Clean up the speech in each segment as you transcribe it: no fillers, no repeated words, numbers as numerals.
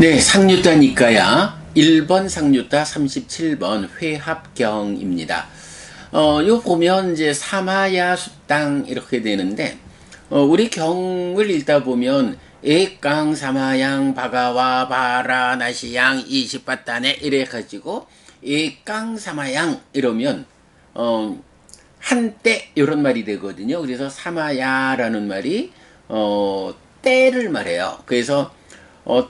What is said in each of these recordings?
네, 상류따니까야 1번 상류따 37번 회합경입니다. 요 보면 이제 사마야 숫당 이렇게 되는데, 우리 경을 읽다 보면 액강 사마양 바가와 바라 나시양 이십바따네 이래 가지고 액강 사마양 이러면 한때 이런 말이 되거든요. 그래서 사마야라는 말이 때를 말해요. 그래서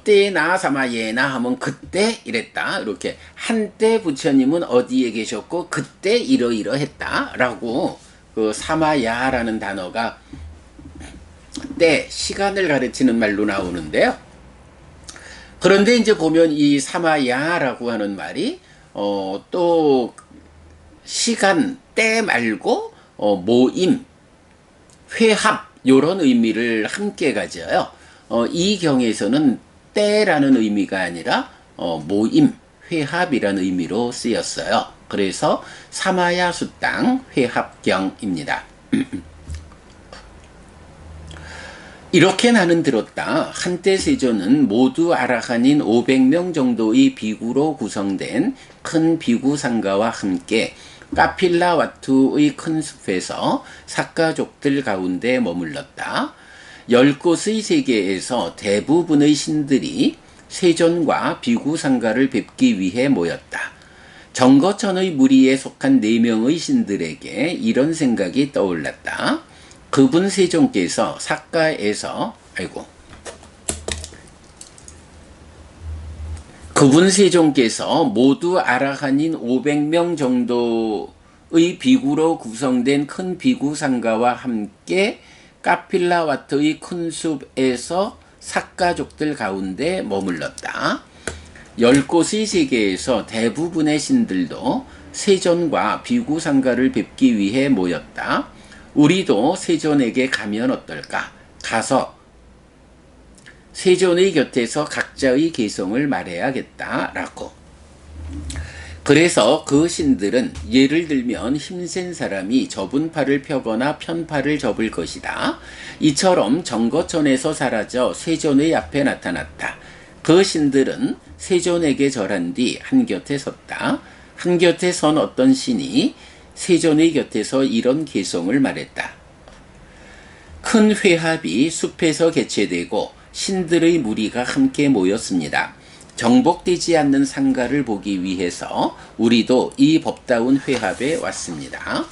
때나 사마예나 하면 그때 이랬다. 이렇게 한때 부처님은 어디에 계셨고 그때 이러이러했다 라고 그 사마야라는 단어가 때, 시간을 가르치는 말로 나오는데요. 그런데 이제 보면 이 사마야라고 하는 말이 또 시간, 때 말고 모임, 회합 요런 의미를 함께 가져요. 이 경에서는 때라는 의미가 아니라 모임, 회합이라는 의미로 쓰였어요. 그래서 사마야 숫당 회합경입니다. 이렇게 나는 들었다. 한때 세존은 모두 아라한인 500명 정도의 비구로 구성된 큰 비구 상가와 함께 카필라와투의 큰 숲에서 삭가족들 가운데 머물렀다. 10곳의 세계에서 대부분의 신들이 세존과 비구 상가를 뵙기 위해 모였다. 정거천의 무리에 속한 4명의 신들에게 이런 생각이 떠올랐다. 그분 세존께서 그분 세존께서 모두 아라한인 500명 정도의 비구로 구성된 큰 비구 상가와 함께 카필라와트의 큰 숲에서 삭가족들 가운데 머물렀다. 10곳의 세계에서 대부분의 신들도 세존과 비구 상가를 뵙기 위해 모였다. 우리도 세존에게 가면 어떨까? 가서 세존의 곁에서 각자의 개성을 말해야겠다라고. 그래서 그 신들은 예를 들면 힘센 사람이 접은 팔을 펴거나 편 팔을 접을 것이다. 이처럼 정거천에서 사라져 세존의 앞에 나타났다. 그 신들은 세존에게 절한 뒤 한곁에 섰다. 한곁에 선 어떤 신이 세존의 곁에서 이런 개성을 말했다. 큰 회합이 숲에서 개최되고 신들의 무리가 함께 모였습니다. 정복되지 않는 상가를 보기 위해서 우리도 이 법다운 회합에 왔습니다.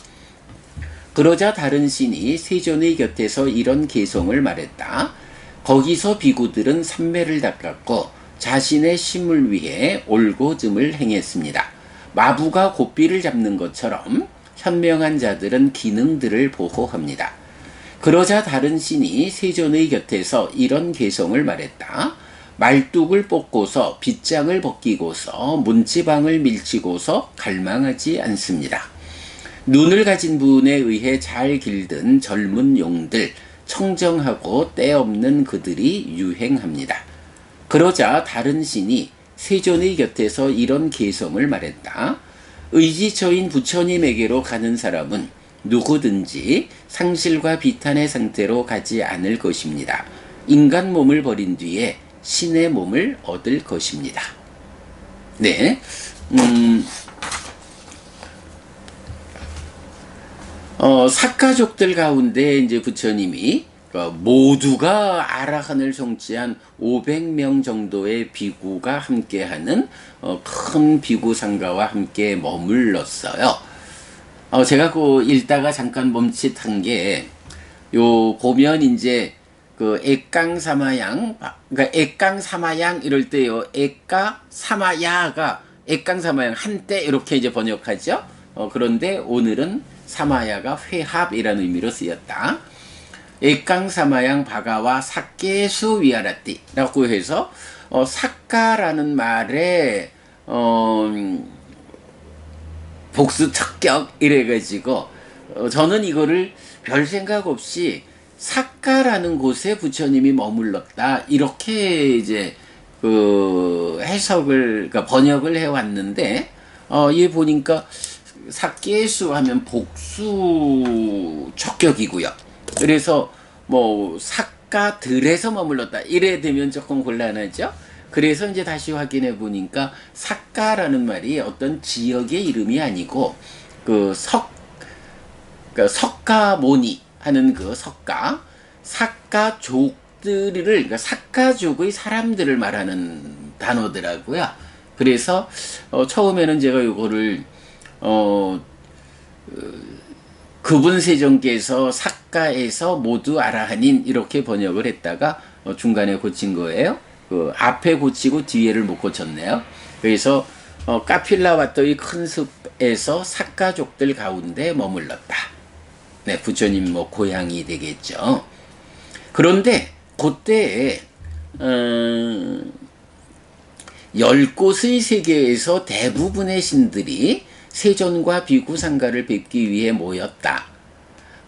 그러자 다른 신이 세존의 곁에서 이런 개성을 말했다. 거기서 비구들은 삼매를 닦았고 자신의 심을 위해 올고즘을 행했습니다. 마부가 고삐를 잡는 것처럼 현명한 자들은 기능들을 보호합니다. 그러자 다른 신이 세존의 곁에서 이런 개성을 말했다. 말뚝을 뽑고서 빗장을 벗기고서 문지방을 밀치고서 갈망하지 않습니다. 눈을 가진 분에 의해 잘 길든 젊은 용들, 청정하고 때 없는 그들이 유행합니다. 그러자 다른 신이 세존의 곁에서 이런 개성을 말했다. 의지처인 부처님에게로 가는 사람은 누구든지 상실과 비탄의 상태로 가지 않을 것입니다. 인간 몸을 버린 뒤에 신의 몸을 얻을 것입니다. 네. 삭가족들 가운데 이제 부처님이 모두가 아라한을 성취한 500명 정도의 비구가 함께하는 큰 비구 상가와 함께 머물렀어요. 제가 그 읽다가 잠깐 멈칫한 게, 요 보면 이제 그 액강 사마양, 그러니까 액강 사마양 이럴 때요, 액가 사마야가 액강 사마양 한때 이렇게 이제 번역하죠. 그런데 오늘은 사마야가 회합이라는 의미로 쓰였다. 액강 사마양 바가와 삭계수 위아라띠라고 해서 삭가라는 말에 복수 척격 이래가지고 저는 이거를 별 생각 없이 삭가라는 곳에 부처님이 머물렀다 이렇게 이제 그 해석을 그러니까 번역을 해왔는데 얘 보니까 삭계수 하면 복수 척격이고요. 그래서 뭐 삭가들에서 머물렀다 이래 되면 조금 곤란하죠. 그래서 이제 다시 확인해 보니까 삭가라는 말이 어떤 지역의 이름이 아니고 그 그러니까 석가모니 하는 그 삭가족들을, 그러니까 삭가족의 사람들을 말하는 단어더라고요. 그래서 처음에는 제가 이거를 그분 세종께서 삭가에서 모두 아라한인 이렇게 번역을 했다가 중간에 고친 거예요. 그 앞에 고치고 뒤에를 못 고쳤네요. 그래서 카필라와토의 큰 숲에서 삭가족들 가운데 머물렀다. 네, 부처님 뭐 고향이 되겠죠. 그런데 그때 10곳의 세계에서 대부분의 신들이 세존과 비구상가를 뵙기 위해 모였다.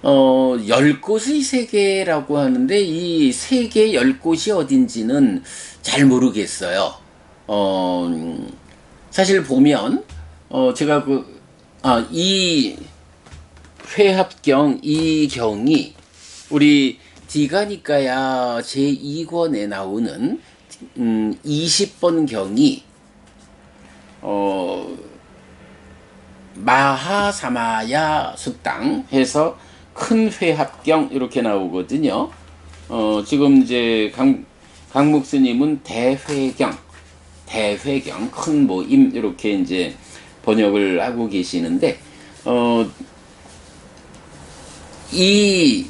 10곳의 세계라고 하는데 이 세계 10곳이 어딘지는 잘 모르겠어요. 사실 보면 제가 이 회합경 이 경이 우리 디가니까야 제2권에 나오는 20번 경이 마하사마야 수땅 해서 큰 회합경 이렇게 나오거든요. 지금 이제 강목 스님은 대회경 큰 모임 이렇게 이제 번역을 하고 계시는데 이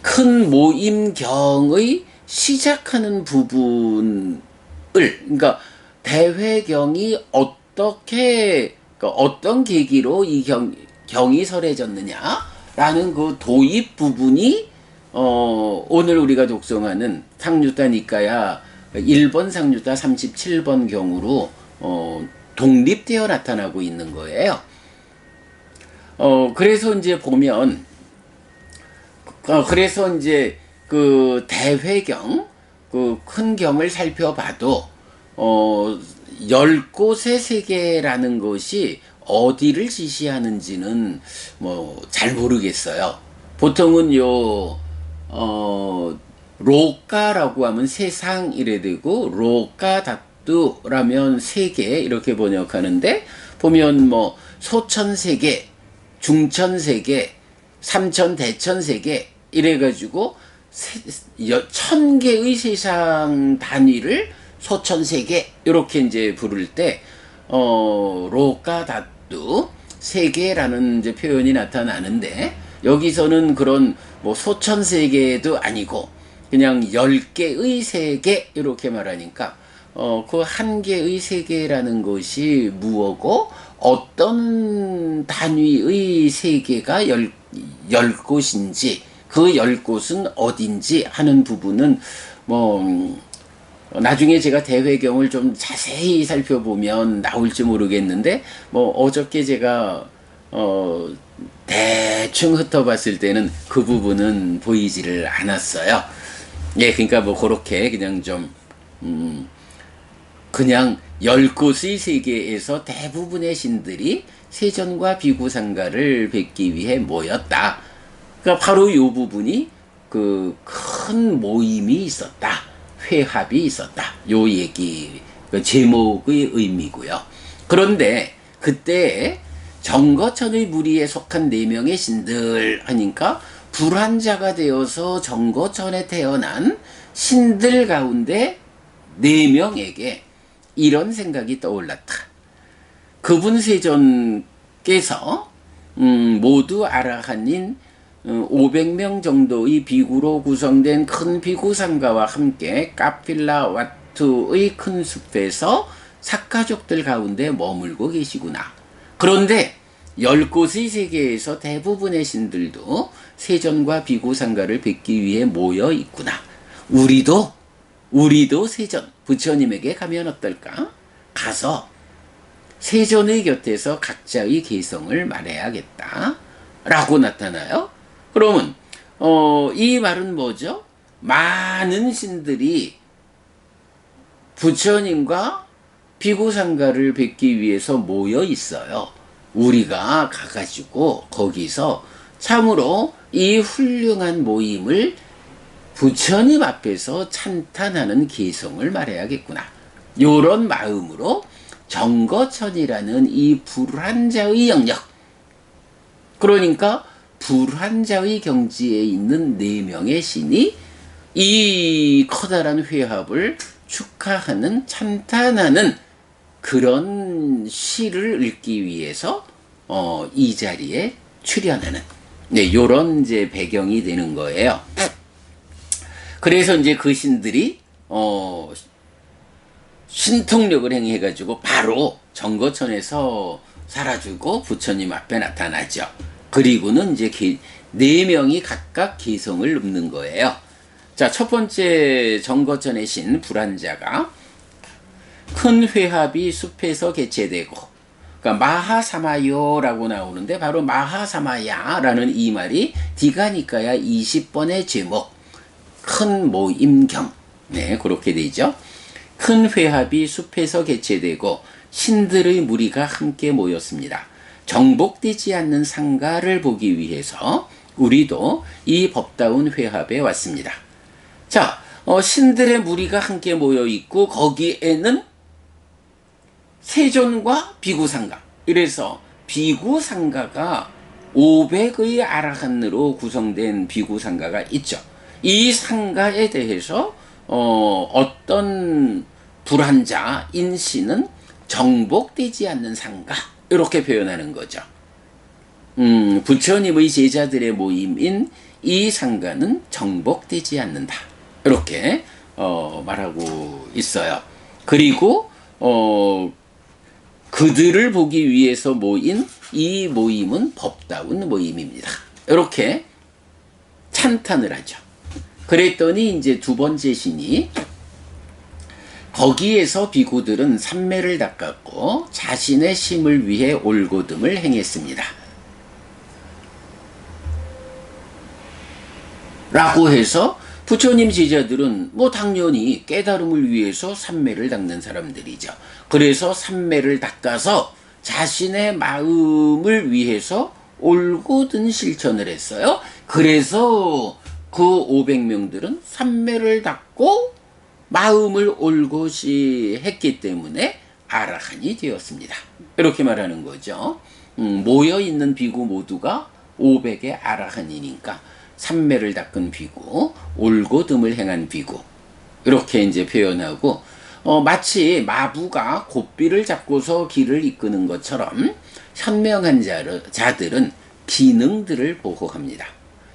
큰 모임경의 시작하는 부분을, 그러니까 대회경이 어떻게, 그러니까 어떤 계기로 이 경이 설해졌느냐라는 그 도입 부분이 오늘 우리가 독송하는 상유타 니까야 1번 상유타 37번 경으로 독립되어 나타나고 있는 거예요. 그래서 이제 보면 그래서 이제 그 대회경 그 큰 경을 살펴봐도 10곳의 세계라는 것이 어디를 지시하는지는 뭐 잘 모르겠어요. 보통은 로까라고 하면 세상 이래 되고 로까 다뚜라면 세계 이렇게 번역하는데 보면 뭐 소천세계, 중천세계, 삼천대천세계 이래가지고 1000개의 세상 단위를 소천세계 이렇게 이제 부를 때 로까다뚜 세계라는 이제 표현이 나타나는데 여기서는 그런 뭐 소천세계도 아니고 그냥 10개의 세계 이렇게 말하니까 그 한 개의 세계라는 것이 무엇고 어떤 단위의 세계가 10곳인지 그 10곳은 어딘지 하는 부분은 뭐 나중에 제가 대회경을 좀 자세히 살펴보면 나올지 모르겠는데 뭐 어저께 제가 대충 흩어봤을 때는 그 부분은 보이지를 않았어요. 예, 그러니까 뭐 그렇게 그냥 좀 그냥 10곳의 세계에서 대부분의 신들이 세존과 비구상가를 뵙기 위해 모였다. 그러니까 바로 이 부분이 그 큰 모임이 있었다. 회합이 있었다. 요 얘기, 그 제목의 의미고요. 그런데 그때 정거천의 무리에 속한 4명의 신들 하니까 불환자가 되어서 정거천에 태어난 신들 가운데 4명에게 이런 생각이 떠올랐다. 그분 세존께서 모두 아라한인 500명 정도의 비구로 구성된 큰 비구상가와 함께 카필라와투의 큰 숲에서 삭가족들 가운데 머물고 계시구나. 그런데 10곳의 세계에서 대부분의 신들도 세존과 비구상가를 뵙기 위해 모여 있구나. 우리도 세존 부처님에게 가면 어떨까? 가서 세존의 곁에서 각자의 개성을 말해야겠다 라고 나타나요. 그러면 이 말은 뭐죠? 많은 신들이 부처님과 비구상가를 뵙기 위해서 모여 있어요. 우리가 가가지고 거기서 참으로 이 훌륭한 모임을 부처님 앞에서 찬탄하는 개성을 말해야겠구나. 요런 마음으로 정거천이라는 이 불환자의 영역, 그러니까 불환자의 경지에 있는 네 명의 신이 이 커다란 회합을 축하하는, 찬탄하는 그런 시를 읽기 위해서 이 자리에 출연하는, 네, 요런 이제 배경이 되는 거예요. 그래서 이제 그 신들이 신통력을 행해가지고 바로 정거천에서 사라지고 부처님 앞에 나타나죠. 그리고는 이제 네 명이 각각 개성을 읊는 거예요. 자, 첫 번째 정거천의 신 불환자가 큰 회합이 숲에서 개최되고, 그러니까 마하사마요라고 나오는데 바로 마하사마야라는 이 말이 디가니까야 20번의 제목, 큰 모임경, 네, 그렇게 되죠. 큰 회합이 숲에서 개최되고 신들의 무리가 함께 모였습니다. 정복되지 않는 상가를 보기 위해서 우리도 이 법다운 회합에 왔습니다. 자, 신들의 무리가 함께 모여 있고 거기에는 세존과 비구상가, 이래서 비구상가가 500의 아라한으로 구성된 비구상가가 있죠. 이 상가에 대해서 어떤 불환자 인신은 정복되지 않는 상가, 이렇게 표현하는 거죠. 부처님의 제자들의 모임인 이 상가는 정복되지 않는다, 이렇게 말하고 있어요. 그리고 그들을 보기 위해서 모인 이 모임은 법다운 모임입니다, 이렇게 찬탄을 하죠. 그랬더니 이제 두 번째 신이 거기에서 비구들은 삼매를 닦았고 자신의 심을 위해 올곧음을 행했습니다. 라고 해서 부처님 제자들은 뭐 당연히 깨달음을 위해서 삼매를 닦는 사람들이죠. 그래서 삼매를 닦아서 자신의 마음을 위해서 올곧은 실천을 했어요. 그래서 그 500명들은 삼매를 닦고 마음을 올곧이 했기 때문에 아라한이 되었습니다. 이렇게 말하는 거죠. 모여있는 비구 모두가 500의 아라한이니까 삼매를 닦은 비구, 올곧음을 행한 비구, 이렇게 이제 표현하고, 마치 마부가 고삐를 잡고서 길을 이끄는 것처럼 현명한 자들은 기능들을 보호합니다.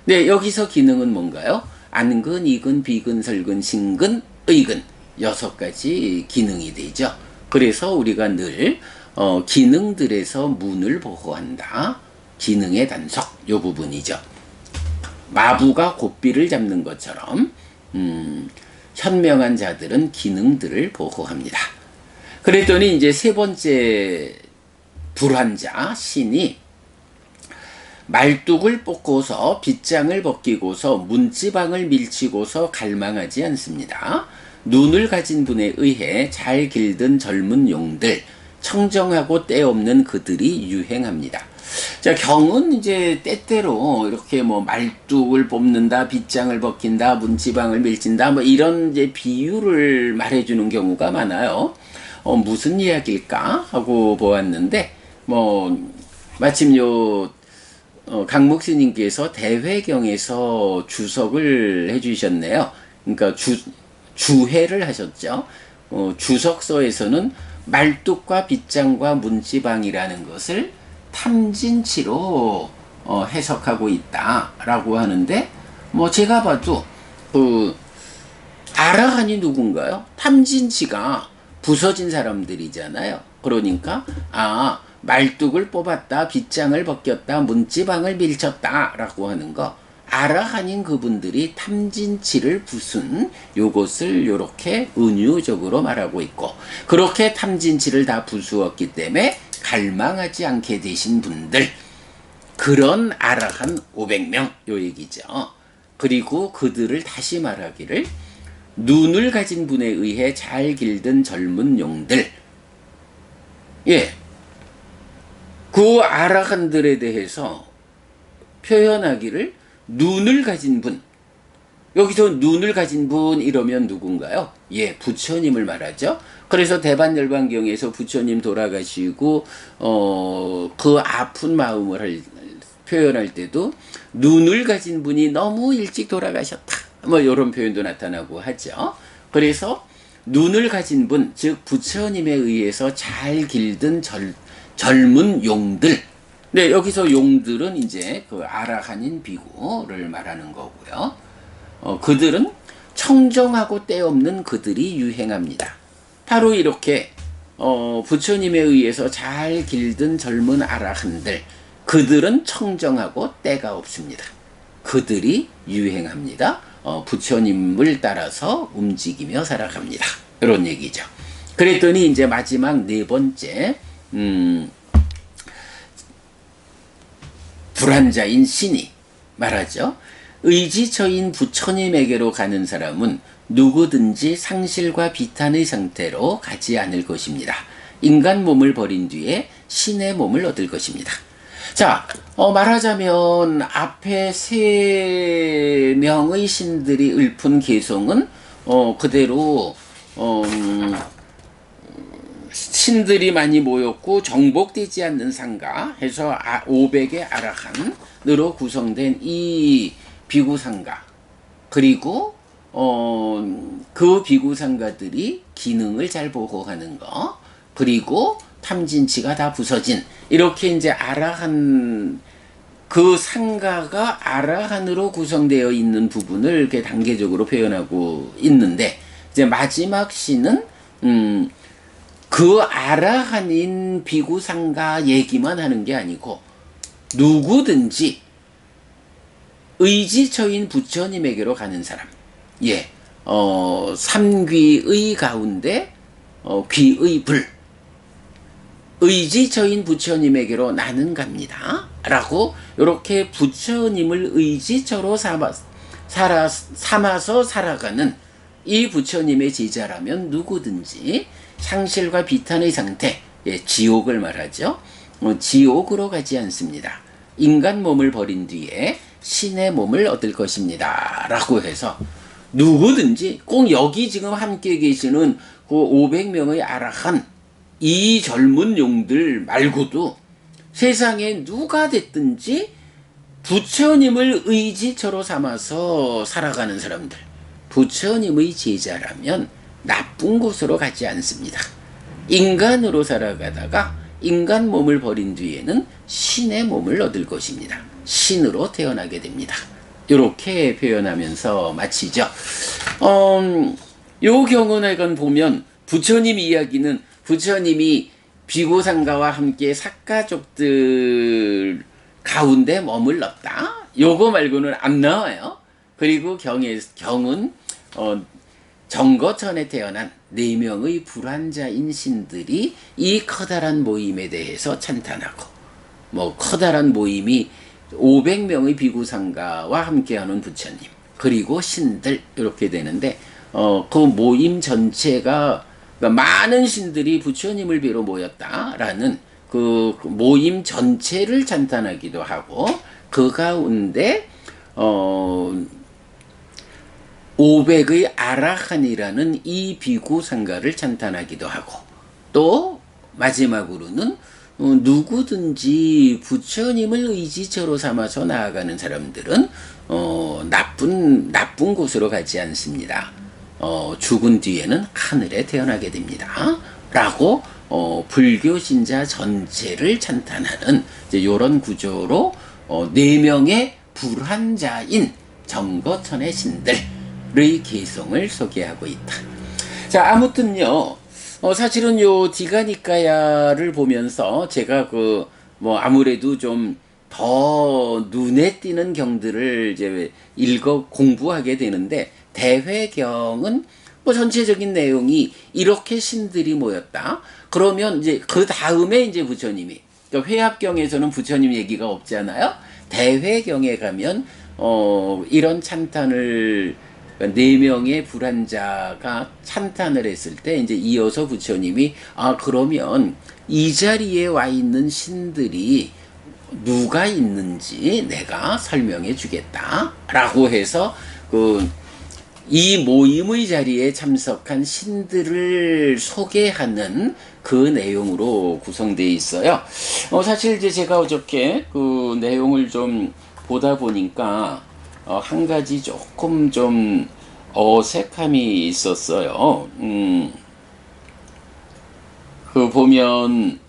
네, 여기서 기능은 뭔가요? 안근, 이근, 비근, 설근, 신근, 의근, 6가지 기능이 되죠. 그래서 우리가 늘 기능들에서 문을 보호한다, 기능의 단속, 요 부분이죠. 마부가 고삐를 잡는 것처럼 현명한 자들은 기능들을 보호합니다. 그랬더니 이제 세 번째 불환자 신이 말뚝을 뽑고서 빗장을 벗기고서 문지방을 밀치고서 갈망하지 않습니다. 눈을 가진 분에 의해 잘 길든 젊은 용들, 청정하고 때 없는 그들이 유행합니다. 자, 경은 이제 때때로 이렇게 뭐 말뚝을 뽑는다, 빗장을 벗긴다, 문지방을 밀친다, 뭐 이런 이제 비유를 말해주는 경우가 많아요. 무슨 이야기일까 하고 보았는데, 마침 강목 스님께서 대회경에서 주석을 해주셨네요. 그러니까 주회를 하셨죠. 주석서에서는 말뚝과 빗장과 문지방이라는 것을 탐진치로 해석하고 있다라고 하는데, 제가 봐도 아라한이 누군가요? 탐진치가 부서진 사람들이잖아요. 그러니까 말뚝을 뽑았다, 빗장을 벗겼다, 문지방을 밀쳤다 라고 하는 거, 아라한인 그분들이 탐진치를 부순 요것을 요렇게 은유적으로 말하고 있고, 그렇게 탐진치를 다 부수었기 때문에 갈망하지 않게 되신 분들, 그런 아라한 500명, 요 얘기죠. 그리고 그들을 다시 말하기를 눈을 가진 분에 의해 잘 길든 젊은 용들, 예, 그 아라한들에 대해서 표현하기를 눈을 가진 분, 여기서 눈을 가진 분 이러면 누군가요? 예, 부처님을 말하죠. 그래서 대반열반경에서 부처님 돌아가시고 그 아픈 마음을 표현할 때도 눈을 가진 분이 너무 일찍 돌아가셨다. 뭐 이런 표현도 나타나고 하죠. 그래서 눈을 가진 분, 즉 부처님에 의해서 잘 길든 젊은 용들. 네, 여기서 용들은 이제 그 아라한인 비구를 말하는 거고요. 그들은 청정하고 때없는 그들이 유행합니다. 바로 이렇게 부처님에 의해서 잘 길든 젊은 아라한들, 그들은 청정하고 때가 없습니다. 그들이 유행합니다. 부처님을 따라서 움직이며 살아갑니다. 이런 얘기죠. 그랬더니 이제 마지막 네 번째 불환자인 신이 말하죠. 의지처인 부처님에게로 가는 사람은 누구든지 상실과 비탄의 상태로 가지 않을 것입니다. 인간 몸을 버린 뒤에 신의 몸을 얻을 것입니다. 자, 말하자면 앞에 세 명의 신들이 읊은 개성은 그대로 신들이 많이 모였고 정복되지 않는 상가 해서 500의 아라한으로 구성된 이 비구상가, 그리고 그 비구상가들이 기능을 잘 보호하는 거, 그리고 탐진치가 다 부서진, 이렇게 이제 아라한, 그 상가가 아라한으로 구성되어 있는 부분을 이렇게 단계적으로 표현하고 있는데, 이제 마지막 시는 그 아라한인 비구상가 얘기만 하는 게 아니고 누구든지 의지처인 부처님에게로 가는 사람, 예, 삼귀의 가운데 귀의 불, 의지처인 부처님에게로 나는 갑니다 라고 이렇게 부처님을 의지처로 삼아서 살아가는 이 부처님의 제자라면 누구든지 상실과 비탄의 상태, 예, 지옥을 말하죠. 지옥으로 가지 않습니다. 인간 몸을 버린 뒤에 신의 몸을 얻을 것입니다 라고 해서 누구든지, 꼭 여기 지금 함께 계시는 그 500명의 아라한, 이 젊은 용들 말고도 세상에 누가 됐든지 부처님을 의지처로 삼아서 살아가는 사람들, 부처님의 제자라면 나쁜 곳으로 가지 않습니다. 인간으로 살아가다가 인간 몸을 버린 뒤에는 신의 몸을 얻을 것입니다. 신으로 태어나게 됩니다. 이렇게 표현하면서 마치죠. 요 경언회관 보면 부처님 이야기는 부처님이 비구상가와 함께 삭가족들 가운데 머물렀다. 요거 말고는 안 나와요. 그리고 경은 정거천에 태어난 4명의 불환자인 신들이 이 커다란 모임에 대해서 찬탄하고, 뭐 커다란 모임이 500명의 비구상가와 함께하는 부처님, 그리고 신들, 이렇게 되는데 그 모임 전체가, 그러니까 많은 신들이 부처님을 뵈러 모였다라는 그 모임 전체를 찬탄하기도 하고, 그 가운데 500의 아라한이라는 이 비구상가를 찬탄하기도 하고, 또 마지막으로는 누구든지 부처님을 의지처로 삼아서 나아가는 사람들은 나쁜 곳으로 가지 않습니다. 죽은 뒤에는 하늘에 태어나게 됩니다 라고 불교 신자 전체를 찬탄하는 이런 구조로 4명의 불환자인 정거천의 신들의 개성을 소개하고 있다. 자, 아무튼요, 사실은 요 디가니까야를 보면서 제가 아무래도 좀 더 눈에 띄는 경들을 이제 공부하게 되는데, 대회경은 뭐 전체적인 내용이 이렇게 신들이 모였다. 그러면 이제 그 다음에 이제 부처님이, 그러니까 회합경에서는 부처님 얘기가 없잖아요. 대회경에 가면 이런 찬탄을, 4명의 불환자가 찬탄을 했을 때 이제 이어서 부처님이 그러면 이 자리에 와 있는 신들이 누가 있는지 내가 설명해 주겠다 라고 해서 이 모임의 자리에 참석한 신들을 소개하는 그 내용으로 구성되어 있어요. 사실 이제 제가 어저께 그 내용을 좀 보다 보니까 한 가지 조금 좀 어색함이 있었어요. 그 보면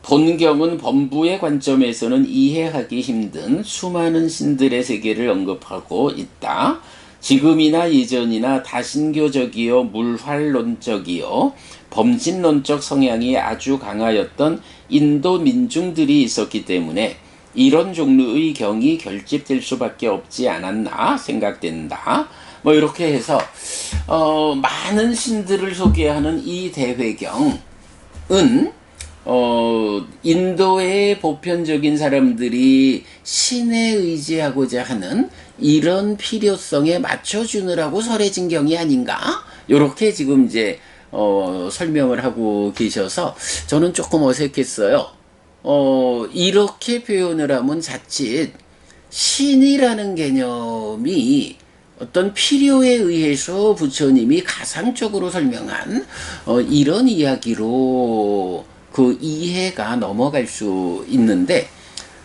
본경은 범부의 관점에서는 이해하기 힘든 수많은 신들의 세계를 언급하고 있다. 지금이나 예전이나 다신교적이요 물활론적이요 범신론적 성향이 아주 강하였던 인도 민중들이 있었기 때문에 이런 종류의 경이 결집될 수밖에 없지 않았나 생각된다. 뭐 이렇게 해서 많은 신들을 소개하는 이 대회경은 인도의 보편적인 사람들이 신에 의지하고자 하는 이런 필요성에 맞춰주느라고 설해진 경이 아닌가? 요렇게 지금 이제, 설명을 하고 계셔서 저는 조금 어색했어요. 이렇게 표현을 하면 자칫 신이라는 개념이 어떤 필요에 의해서 부처님이 가상적으로 설명한 이런 이야기로 그 이해가 넘어갈 수 있는데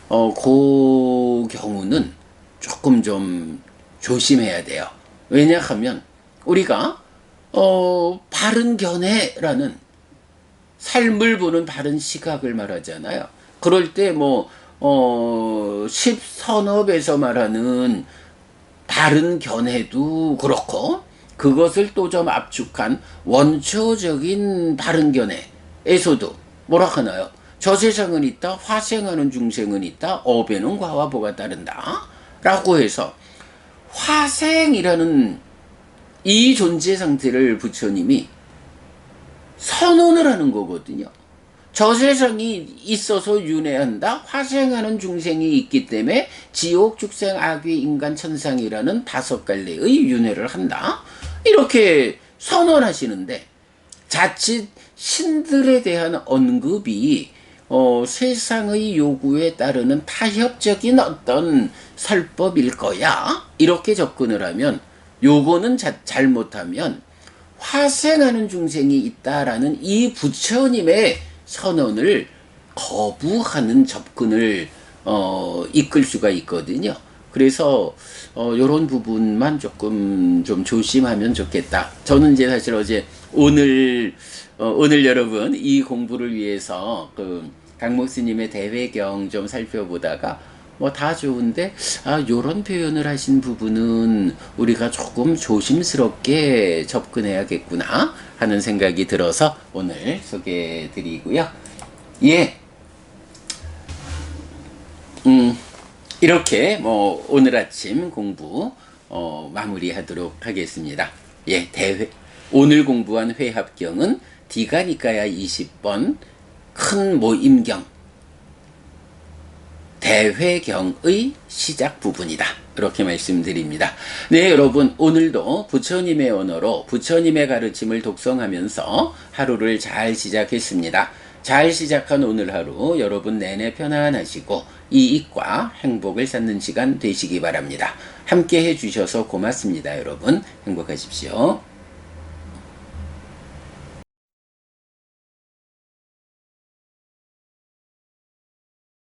그 경우는 조금 좀 조심해야 돼요. 왜냐하면 우리가 바른 견해라는 삶을 보는 바른 시각을 말하잖아요. 그럴 때 십선업에서 말하는 바른 견해도 그렇고 그것을 또 좀 압축한 원초적인 바른 견해에서도 뭐라 하나요? 저 세상은 있다, 화생하는 중생은 있다, 업에는 과와 보가 따른다 라고 해서 화생이라는 이 존재 상태를 부처님이 선언을 하는 거거든요. 저 세상이 있어서 윤회한다. 화생하는 중생이 있기 때문에 지옥, 축생, 악귀, 인간, 천상이라는 5갈래의 윤회를 한다. 이렇게 선언하시는데 자칫 신들에 대한 언급이 세상의 요구에 따르는 타협적인 어떤 설법일 거야. 이렇게 접근을 하면 요거는 잘못하면 화생하는 중생이 있다라는 이 부처님의 선언을 거부하는 접근을 이끌 수가 있거든요. 그래서 요런 부분만 조금 좀 조심하면 좋겠다. 저는 이제 사실 어제 오늘 여러분 이 공부를 위해서 그 강목스님의 대회경 좀 살펴보다가 뭐 다 좋은데 요런 표현을 하신 부분은 우리가 조금 조심스럽게 접근해야겠구나 하는 생각이 들어서 오늘 소개해 드리고요. 예. 이렇게 뭐 오늘 아침 공부 마무리하도록 하겠습니다. 예, 오늘 공부한 회합경은 디가니까야 20번 큰 모임경 대회경의 시작 부분이다. 이렇게 말씀드립니다. 네, 여러분 오늘도 부처님의 언어로 부처님의 가르침을 독성하면서 하루를 잘 시작했습니다. 잘 시작한 오늘 하루 여러분 내내 편안하시고 이익과 행복을 쌓는 시간 되시기 바랍니다. 함께 해주셔서 고맙습니다. 여러분 행복하십시오.